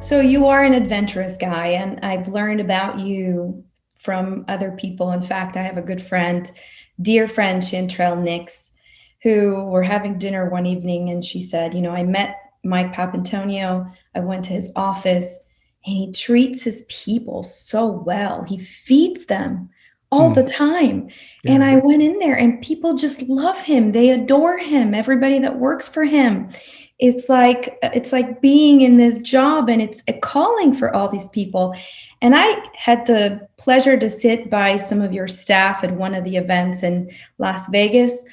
So you are an adventurous guy, and I've learned about you from other people. In fact, I have a good friend, dear friend, Chantrell Nix, who were having dinner one evening, and she said, I met Mike Papantonio. I went to his office, and he treats his people so well. He feeds them all the Mm, time. And yeah. I went in there, and people just love him. They adore him. Everybody that works for him, it's like being in this job, and it's a calling for all these people. And I had the pleasure to sit by some of your staff at one of the events in Las Vegas,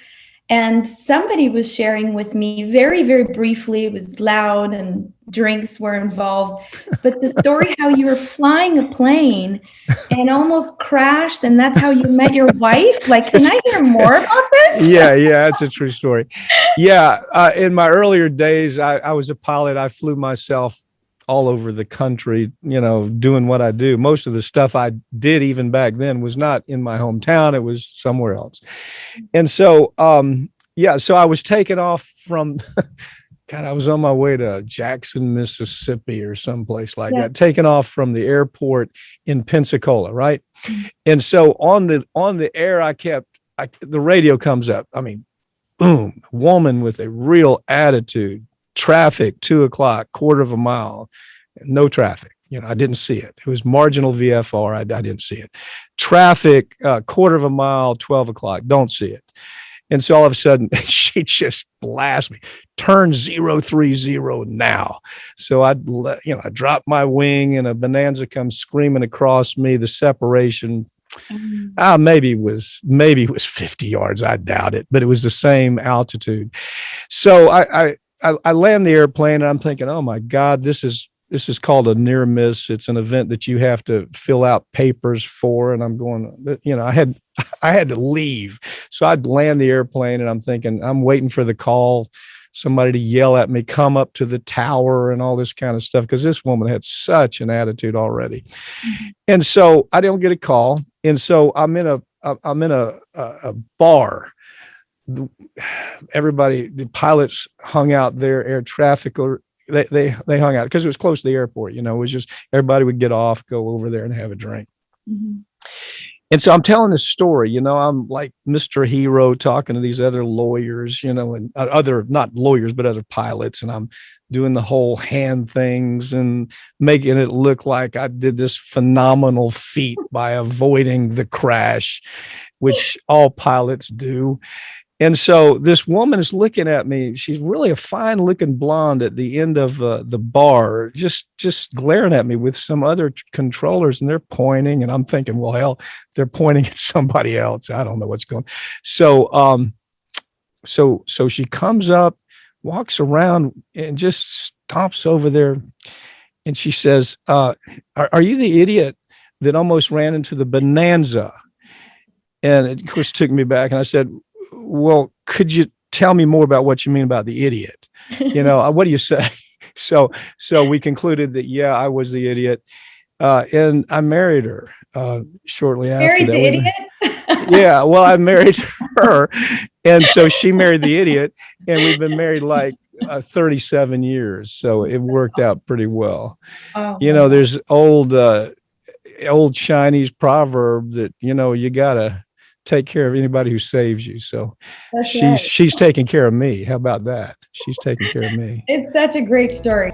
and somebody was sharing with me very, very briefly. It was loud and drinks were involved, but the story how you were flying a plane and almost crashed, and that's how you met your wife. Like, can It's, I hear more about this? yeah, it's a true story. Yeah, in my earlier days, I was a pilot. I flew myself all over the country, doing what I do. Most of the stuff I did even back then was not in my hometown. It was somewhere else. And so, yeah, so I was taken off from, God, I was on my way to Jackson, Mississippi or someplace like Yeah. that, taken off from the airport in Pensacola, right? And so on the air, the radio comes up. I mean, boom, woman with a real attitude, traffic, 2 o'clock, quarter of a mile, no traffic. I didn't see it. It was marginal VFR. I didn't see it. Traffic, quarter of a mile, 12 o'clock, don't see it. And so all of a sudden, she just blasts me, turn 030 now. So I dropped my wing, and a Bonanza comes screaming across me. The separation, maybe it was 50 yards. I doubt it, but it was the same altitude. So I land the airplane, and I'm thinking, oh my God, this is called a near miss. It's an event that you have to fill out papers for. And I'm going, I had to leave. So I'd land the airplane, and I'm thinking, I'm waiting for the call, somebody to yell at me, come up to the tower and all this kind of stuff. Because this woman had such an attitude already. And so I don't get a call. And so I'm in a bar. Everybody, the pilots hung out there, air traffic, or they hung out because it was close to the airport. It was just everybody would get off, go over there and have a drink. Mhm. And so I'm telling this story, I'm like Mr. Hero talking to these other lawyers, and other, not lawyers, but other pilots. And I'm doing the whole hand things and making it look like I did this phenomenal feat by avoiding the crash, which all pilots do. And so this woman is looking at me. She's really a fine looking blonde at the end of the bar, just glaring at me with some other controllers, and they're pointing. And I'm thinking, well, hell, they're pointing at somebody else. I don't know what's going on. So she comes up, walks around, and just stomps over there. And she says, are you the idiot that almost ran into the Bonanza? And it, of course, took me back. And I said, well, could you tell me more about what you mean about the idiot? What do you say? So we concluded that, yeah, I was the idiot. And I married her shortly after Married that. the idiot? Yeah, well, I married her. And so she married the idiot. And we've been married like 37 years. So it worked out pretty well. Oh, wow. There's old Chinese proverb that, you got to take care of anybody who saves you. So That's she's right. she's taking care of me. How about that? She's taking care of me. It's such a great story.